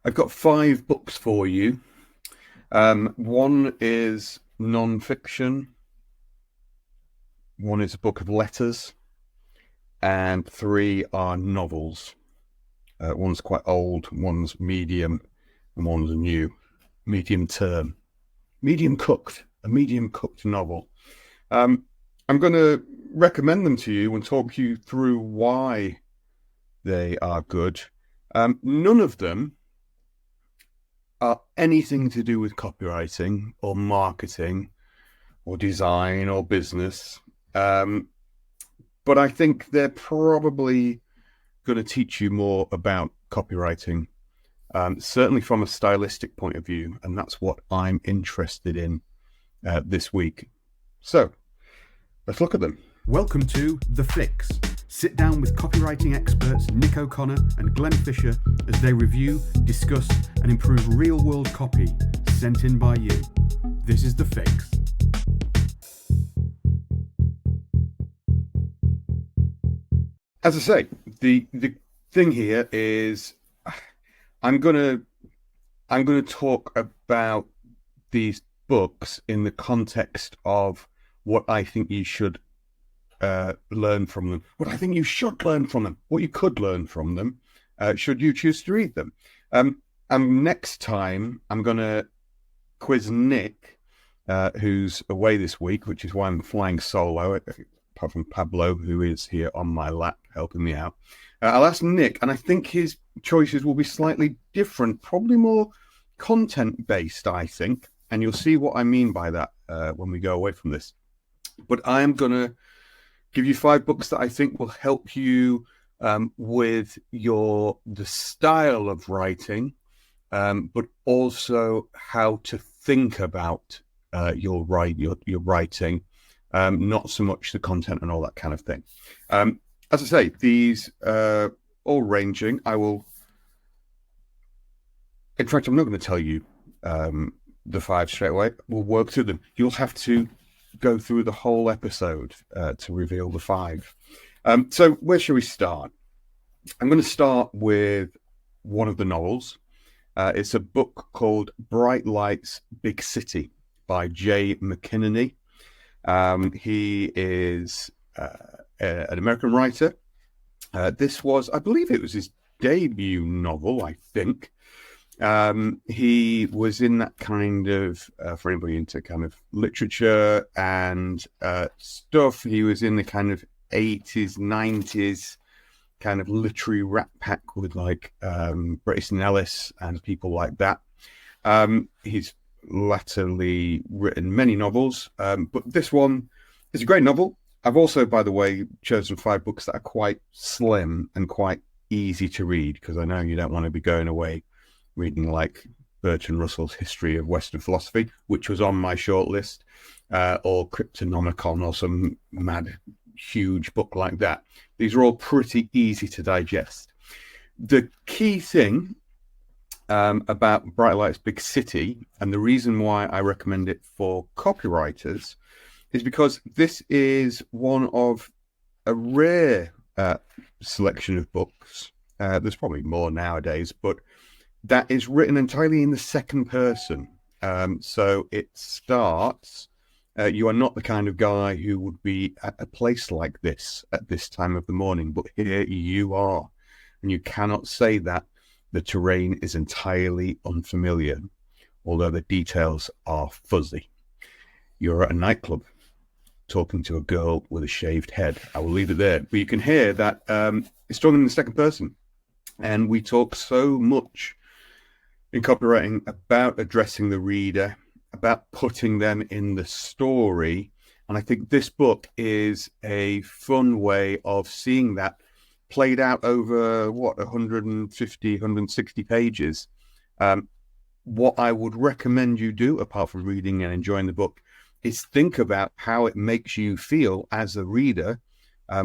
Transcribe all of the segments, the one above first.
I've got 5 books for you. One is non-fiction, one is a book of letters, and 3 are novels. One's quite old, one's medium, and one's new, medium term, medium cooked, a medium cooked novel. I'm going to recommend them to you and talk you through why they are good. None of them are anything to do with copywriting or marketing or design or business. But I think they're probably going to teach you more about copywriting, certainly from a stylistic point of view. And that's what I'm interested in this week. So let's look at them. Welcome to The Fix. Sit down with copywriting experts Nick O'Connor and Glenn Fisher as they review, discuss, and improve real-world copy sent in by you. This is The Fix. As I say, the thing here is I'm gonna talk about these books in the context of what I think you should learn from them, what I think you should learn from them, what you could learn from them, should you choose to read them. And next time I'm going to quiz Nick, who's away this week, which is why I'm flying solo, apart from Pablo, who is here on my lap helping me out. I'll ask Nick, and I think his choices will be slightly different, probably more content-based, I think, and you'll see what I mean by that when we go away from this. But I am going to give you 5 books that I think will help you with the style of writing, but also how to think about your writing, not so much the content and all that kind of thing. As I say, these all ranging. In fact, I'm not going to tell you the 5 straight away. We'll work through them. You'll have to go through the whole episode to reveal the 5. So where shall we start? I'm going to start with one of the novels. It's a book called Bright Lights, Big City by Jay McInerney. He is an American writer. This was, I believe it was his debut novel, I think. He was in that kind of, for anybody into kind of literature and stuff, he was in the kind of 80s, 90s kind of literary rat pack with like Bret Easton Ellis and people like that. He's latterly written many novels, but this one is a great novel. I've also, by the way, chosen 5 books that are quite slim and quite easy to read, because I know you don't want to be going away reading like Bertrand Russell's History of Western Philosophy, which was on my shortlist, or Cryptonomicon or some mad, huge book like that. These are all pretty easy to digest. The key thing about Bright Lights Big City, and the reason why I recommend it for copywriters, is because this is one of a rare selection of books. There's probably more nowadays, but that is written entirely in the second person. So it starts, you are not the kind of guy who would be at a place like this at this time of the morning, but here you are. And you cannot say that the terrain is entirely unfamiliar, although the details are fuzzy. You're at a nightclub talking to a girl with a shaved head. I will leave it there. But you can hear that it's talking in the second person. And we talk so much in copywriting about addressing the reader, about putting them in the story. And I think this book is a fun way of seeing that played out over, 150, 160 pages. What I would recommend you do, apart from reading and enjoying the book, is think about how it makes you feel as a reader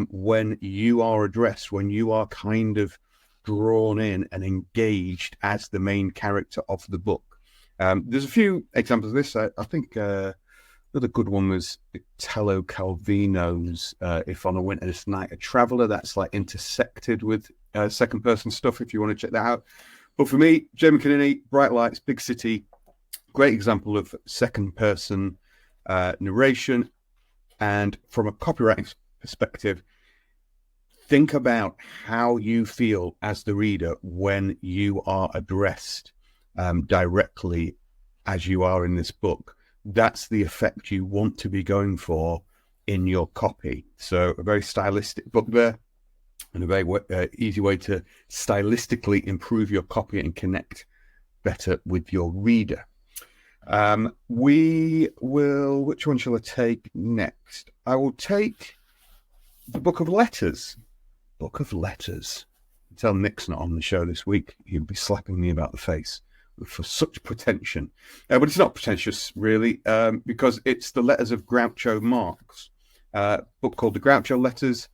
when you are addressed, when you are kind of drawn in and engaged as the main character of the book. There's a few examples of this. I think another good one was Italo Calvino's If on a Winter's Night a Traveller. That's like intersected with second person stuff if you want to check that out. But for me, Jay McInerney, Bright Lights, Big City, great example of second person narration. And from a copywriting perspective, think about how you feel as the reader when you are addressed directly as you are in this book. That's the effect you want to be going for in your copy. So a very stylistic book there, and a very easy way to stylistically improve your copy and connect better with your reader. Which one shall I take next? I will take the Book of Letters. Book of Letters. Tell Nick's not on the show this week. He'll be slapping me about the face for such pretension. But it's not pretentious, really, because it's the letters of Groucho Marx. Book called The Groucho Letters.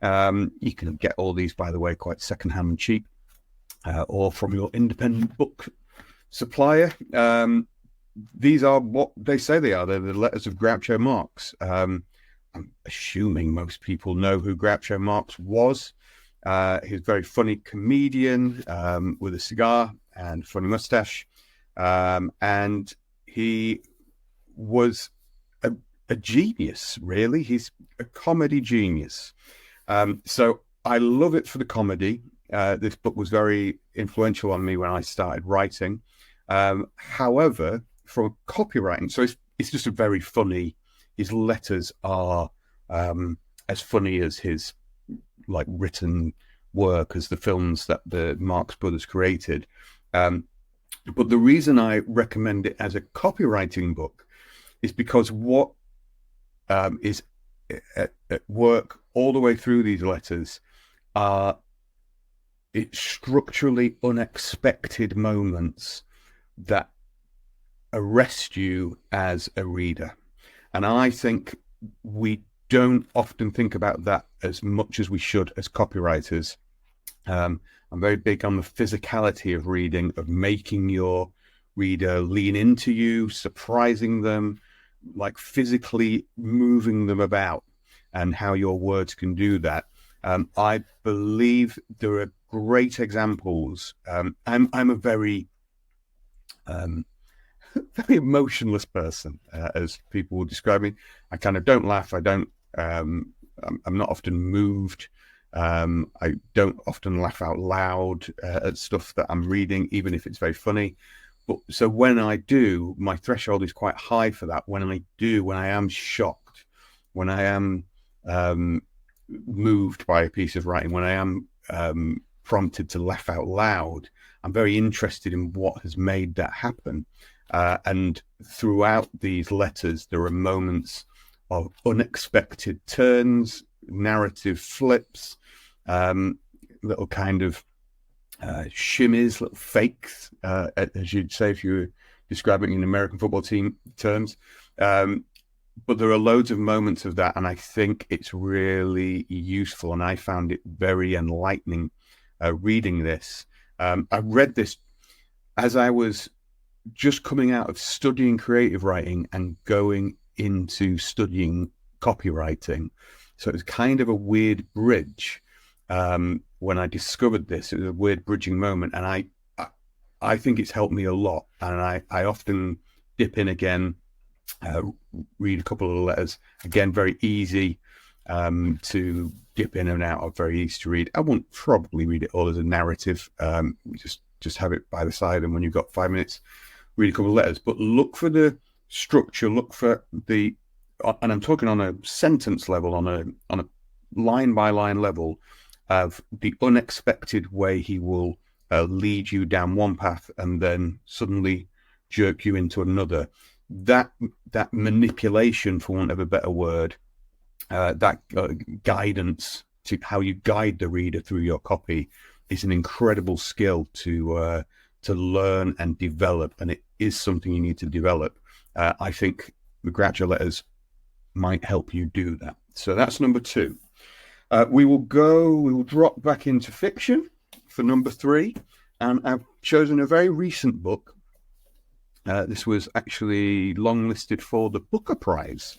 You can get all these, by the way, quite secondhand and cheap, or from your independent book supplier. These are what they say they are. They're the letters of Groucho Marx. I'm assuming most people know who Groucho Marx was. He's a very funny comedian with a cigar and funny mustache. And he was a genius, really. He's a comedy genius. So I love it for the comedy. This book was very influential on me when I started writing. However, from copywriting, so it's just a very funny. His letters are as funny as his written work, as the films that the Marx Brothers created. But the reason I recommend it as a copywriting book is because what is at work all the way through these letters are it's structurally unexpected moments that arrest you as a reader. And I think we don't often think about that as much as we should as copywriters. I'm very big on the physicality of reading, of making your reader lean into you, surprising them, like physically moving them about, and how your words can do that. I believe there are great examples. I'm a very very emotionless person, as people will describe me. I kind of don't laugh. I'm not often moved. I don't often laugh out loud at stuff that I'm reading, even if it's very funny. But so when I do, my threshold is quite high for that. When I am shocked, when I am moved by a piece of writing, when I am prompted to laugh out loud, I'm very interested in what has made that happen. And throughout these letters, there are moments of unexpected turns, narrative flips, little kind of shimmies, little fakes, as you'd say if you were describing in American football team terms. But there are loads of moments of that, and I think it's really useful, and I found it very enlightening reading this. I read this as I was just coming out of studying creative writing and going into studying copywriting. So it was kind of a weird bridge. When I discovered this, it was a weird bridging moment, and I think it's helped me a lot. And I often dip in again, read a couple of the letters again. Very easy to dip in and out of. Very easy to read. I won't probably read it all as a narrative. Just have it by the side, and when you've got 5 minutes, read a couple of letters. But look for the structure. Look for the, and I'm talking on a sentence level, on a line by line level, of the unexpected way he will lead you down one path and then suddenly jerk you into another. That manipulation, for want of a better word, that guidance to how you guide the reader through your copy is an incredible skill to learn and develop, and it is something you need to develop. I think the Groucho letters might help you do that. So that's number 2. We will drop back into fiction for number 3, and I've chosen a very recent book. This was actually longlisted for the Booker Prize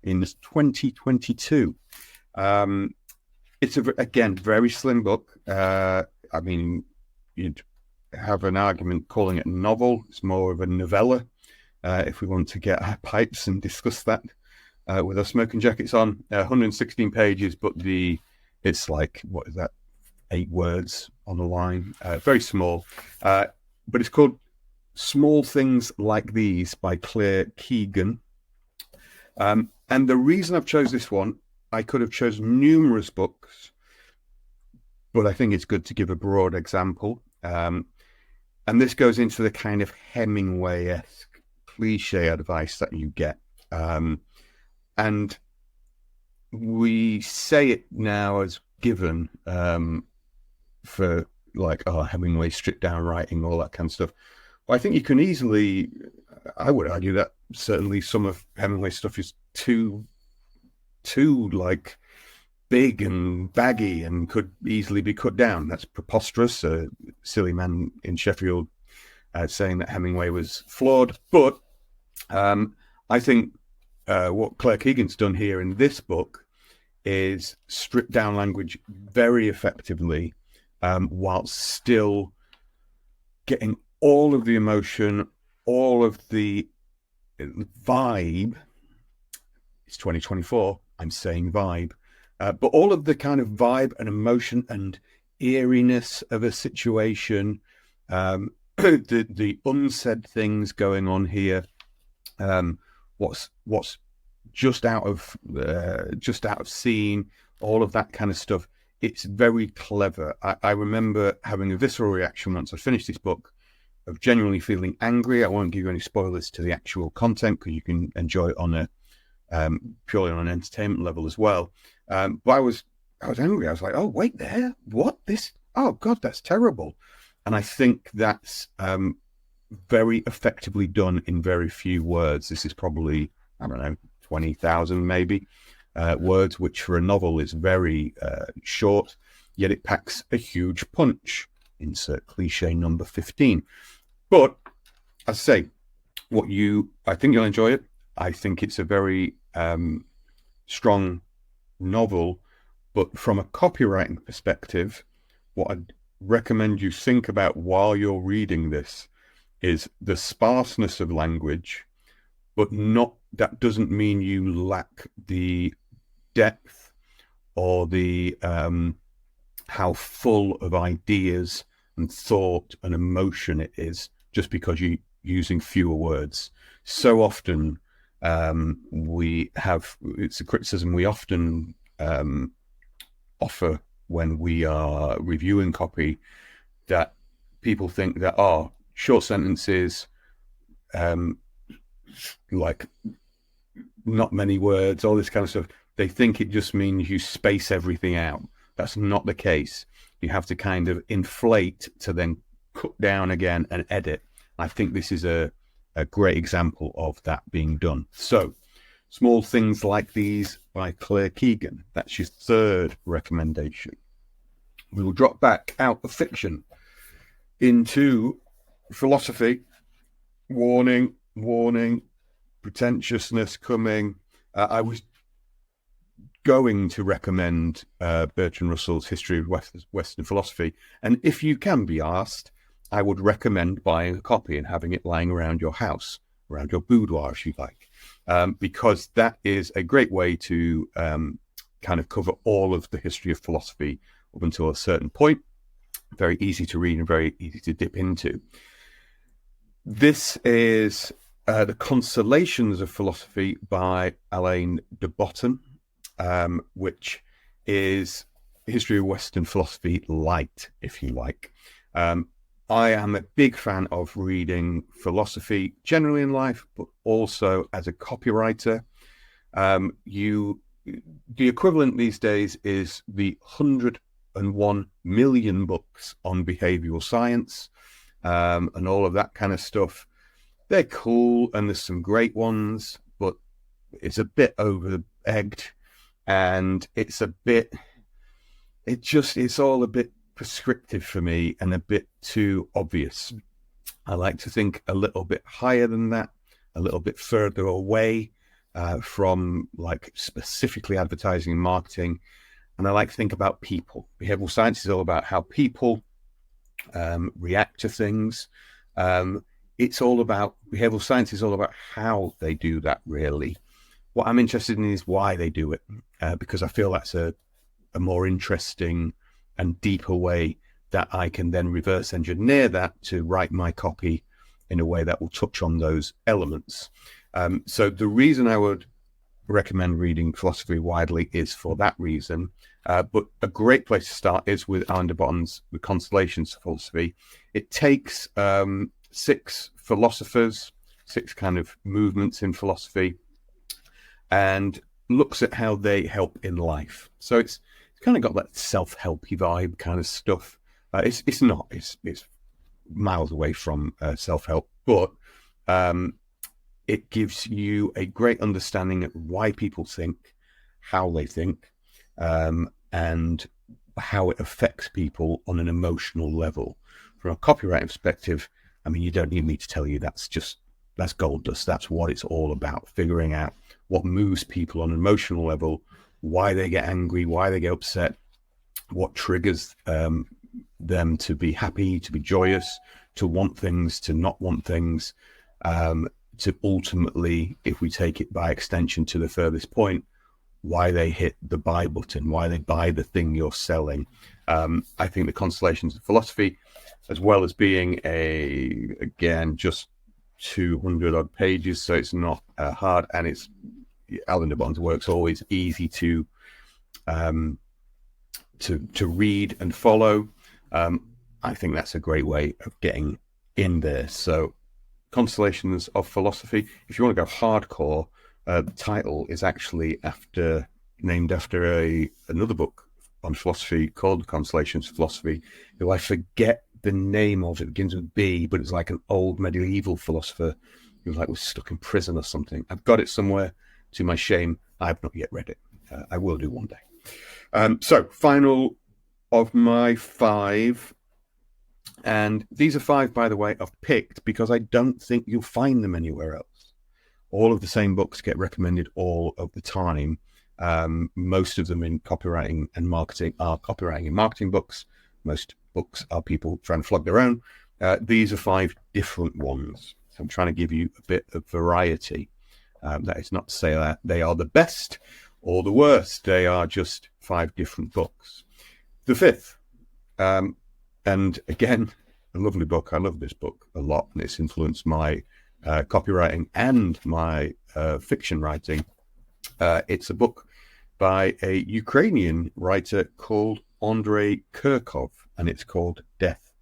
in 2022. It's again very slim book. I mean, you'd have an argument calling it a novel. It's more of a novella, if we want to get our pipes and discuss that with our smoking jackets on. 116 pages, but it's like, what is that, 8 words on the line, very small, but it's called Small Things Like These by Claire Keegan. And the reason I've chose this one, I could have chosen numerous books, but I think it's good to give a broad example. And this goes into the kind of Hemingway-esque cliche advice that you get. And we say it now as given, for like, Hemingway, stripped down writing, all that kind of stuff. But I think you can easily, I would argue that certainly some of Hemingway's stuff is too like big and baggy and could easily be cut down. That's preposterous. A silly man in Sheffield saying that Hemingway was flawed. But I think what Claire Keegan's done here in this book is strip down language very effectively, while still getting all of the emotion, all of the vibe. It's 2024, I'm saying vibe, but all of the kind of vibe and emotion and eeriness of a situation, the unsaid things going on here, what's just out of scene, all of that kind of stuff. It's very clever. I remember having a visceral reaction once I finished this book of genuinely feeling angry. I won't give you any spoilers to the actual content because you can enjoy it on a purely on an entertainment level as well. But I was angry. I was like, oh, wait there, what? This? Oh God, that's terrible. And I think that's very effectively done in very few words. This is probably, I don't know, 20,000 maybe words, which for a novel is very short, yet it packs a huge punch. Insert cliche number 15. But as I say, I think you'll enjoy it. I think it's a very strong novel, but from a copywriting perspective, what I'd recommend you think about while you're reading this is the sparseness of language, but that doesn't mean you lack the depth or the how full of ideas and thought and emotion it is just because you're using fewer words. So often it's a criticism we often offer when we are reviewing copy, that people think that short sentences, like not many words, all this kind of stuff, they think it just means you space everything out. That's not the case. You have to kind of inflate to then cut down again and edit. I think this is a great example of that being done. So, Small Things Like These by Claire Keegan. That's your third recommendation. We will drop back out of fiction into philosophy. Warning, pretentiousness coming. I was going to recommend Bertrand Russell's History of Western Philosophy, and if you can be asked, I would recommend buying a copy and having it lying around your house, around your boudoir if you like, because that is a great way to kind of cover all of the history of philosophy up until a certain point. Very easy to read and very easy to dip into. This is The Consolations of Philosophy by Alain de Botton, which is History of Western Philosophy light, if you like. I am a big fan of reading philosophy generally in life, but also as a copywriter. The equivalent these days is the 101 million books on behavioral science, and all of that kind of stuff. They're cool, and there's some great ones, but it's a bit over-egged, and it's all a bit prescriptive for me and a bit too obvious. I like to think a little bit higher than that, a little bit further away from like specifically advertising and marketing. And I like to think about people. Behavioral science is all about how people react to things. It's all about behavioral science, is all about how they do that, really. What I'm interested in is why they do it, because I feel that's a more interesting and deeper way that I can then reverse engineer that to write my copy in a way that will touch on those elements. So the reason I would recommend reading philosophy widely is for that reason. But a great place to start is with Alain de Botton's The Constellations of Philosophy. It takes 6 philosophers, 6 kind of movements in philosophy, and looks at how they help in life. So it's kind of got that self-helpy vibe kind of stuff. It's not. It's miles away from self-help, but it gives you a great understanding of why people think, how they think, and how it affects people on an emotional level. From a copywriting perspective, I mean, you don't need me to tell you that's gold dust. That's what it's all about, figuring out what moves people on an emotional level, why they get angry, why they get upset, what triggers them to be happy, to be joyous, to want things, to not want things, to ultimately, if we take it by extension to the furthest point, why they hit the buy button, why they buy the thing you're selling. I think the Constellations of Philosophy, as well as being again, just 200 odd pages, so it's not hard, and it's Alain de Botton's work's always easy to read and follow. I think that's a great way of getting in there. So Constellations of Philosophy. If you want to go hardcore, the title is actually named after another book on philosophy called Constellations of Philosophy, who I forget the name of. It begins with B, but it's like an old medieval philosopher who was stuck in prison or something. I've got it somewhere. To my shame, I've not yet read it. I will do one day. So final of my 5, and these are 5, by the way, I've picked because I don't think you'll find them anywhere else. All of the same books get recommended all of the time. Most of them in copywriting and marketing are copywriting and marketing books. Most books are people trying to flog their own. These are 5 different ones. So I'm trying to give you a bit of variety. That is not to say that they are the best or the worst. They are just 5 different books. The 5th, and again, a lovely book. I love this book a lot, and it's influenced my copywriting and my fiction writing. It's a book by a Ukrainian writer called Andrei Kirkov, and it's called Death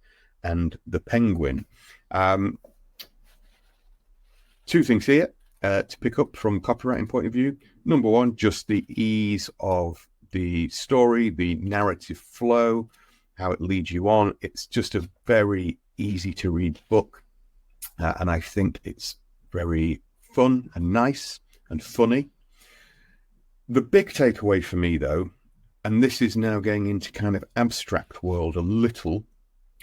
and the Penguin. 2 things here to pick up from a copywriting point of view. Number 1, just the ease of the story, the narrative flow, how it leads you on. It's just a very easy to read book. And I think it's very fun and nice and funny. The big takeaway for me, though, and this is now getting into kind of abstract world a little,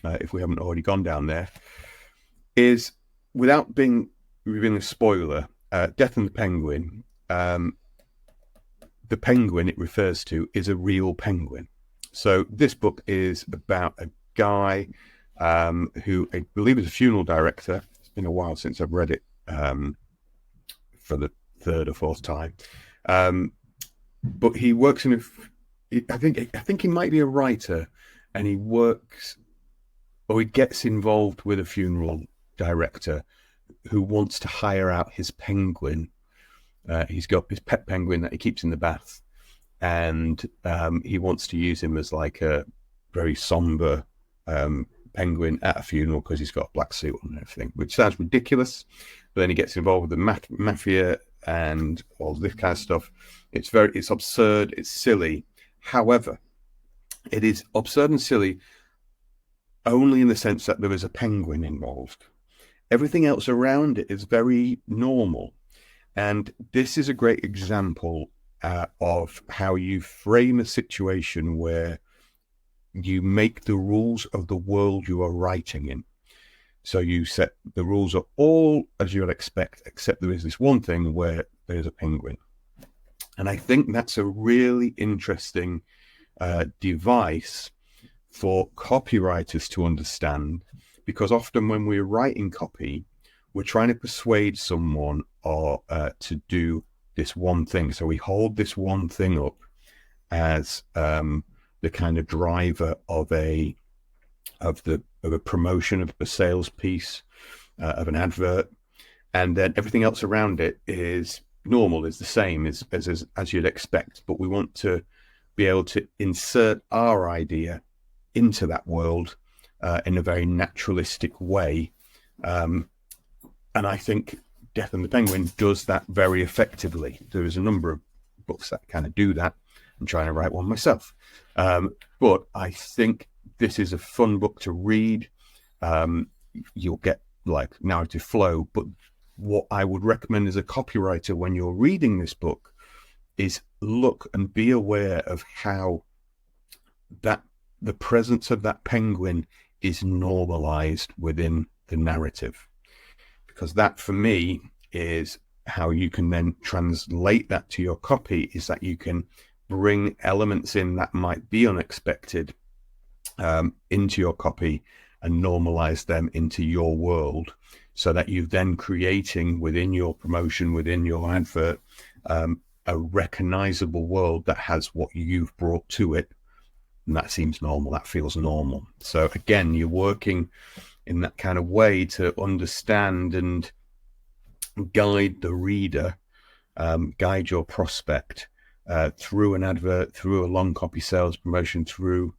if we haven't already gone down there, is, without revealing a spoiler, Death and the Penguin, the penguin it refers to is a real penguin. So this book is about a guy who I believe is a funeral director. It's been a while since I've read it for the 3rd or 4th time. But he works in I think he might be a writer, and he gets involved with a funeral director who wants to hire out his penguin. He's got his pet penguin that he keeps in the bath, and he wants to use him as like a very somber penguin at a funeral because he's got a black suit on and everything, which sounds ridiculous. But then he gets involved with the mafia and all this kind of stuff. It's absurd, it's silly. However, it is absurd and silly only in the sense that there is a penguin involved. Everything else around it is very normal. And this is a great example of how you frame a situation where you make the rules of the world you are writing in. So you set the rules are all as you'd expect, except there is this one thing where there's a penguin. And I think that's a really interesting device for copywriters to understand, because often when we're writing copy, we're trying to persuade someone or to do this one thing. So we hold this one thing up as the kind of driver of a promotion, of a sales piece, of an advert, and then everything else around it is normal, is the same as you'd expect. But we want to be able to insert our idea into that world in a very naturalistic way. And I think Death and the Penguin does that very effectively. There is a number of books that kind of do that. I'm trying to write one myself. But I think this is a fun book to read. You'll get like narrative flow. But what I would recommend as a copywriter when you're reading this book is look and be aware of how that the presence of that penguin is normalized within the narrative. Because that, for me, is how you can then translate that to your copy, is that you can bring elements in that might be unexpected into your copy and normalize them into your world, so that you're then creating within your promotion, within your advert, a recognizable world that has what you've brought to it. And that seems normal, that feels normal. So again, you're working in that kind of way to understand and guide the reader, guide your prospect through an advert, through a long copy sales promotion, through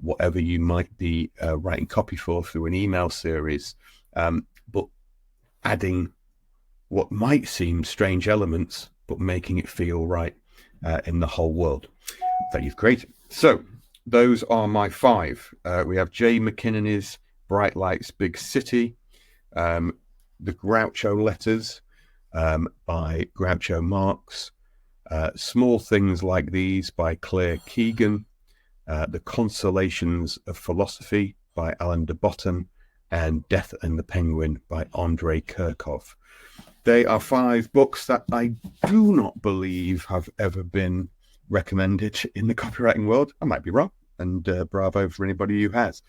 whatever you might be writing copy for, through an email series, but adding what might seem strange elements, but making it feel right in the whole world that you've created. So those are my 5. We have Jay McKinnon's Bright Lights, Big City, The Groucho Letters by Groucho Marx, Small Things Like These by Claire Keegan, The Consolations of Philosophy by Alan de Botton, and Death and the Penguin by Andrei Kirchhoff. They are 5 books that I do not believe have ever been recommended in the copywriting world. I might be wrong, and bravo for anybody who has.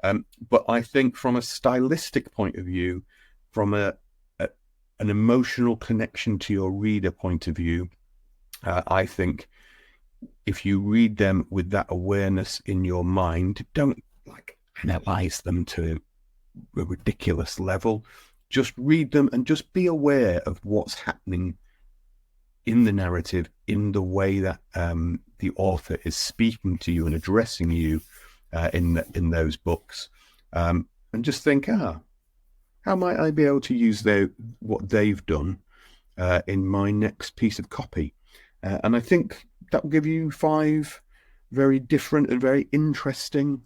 But I think from a stylistic point of view, from an emotional connection to your reader point of view, I think if you read them with that awareness in your mind, don't like analyze them to a ridiculous level. Just read them and just be aware of what's happening in the narrative, in the way that the author is speaking to you and addressing you in those books, and just think, how might I be able to use what they've done in my next piece of copy? And I think that will give you 5 very different and very interesting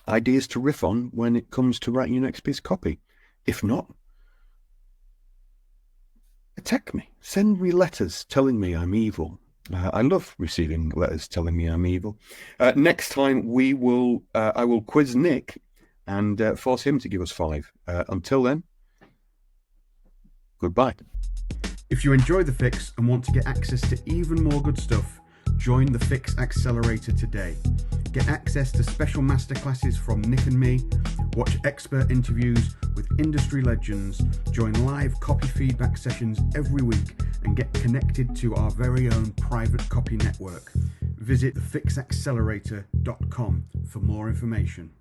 ideas to riff on when it comes to writing your next piece of copy. If not, attack me. Send me letters telling me I'm evil. I love receiving letters telling me I'm evil. Next time I will quiz Nick and force him to give us 5. Until then, goodbye. If you enjoy The Fix and want to get access to even more good stuff, join the Fix Accelerator today. Get access to special masterclasses from Nick and me, watch expert interviews with industry legends, join live copy feedback sessions every week, and get connected to our very own private copy network. Visit thefixaccelerator.com for more information.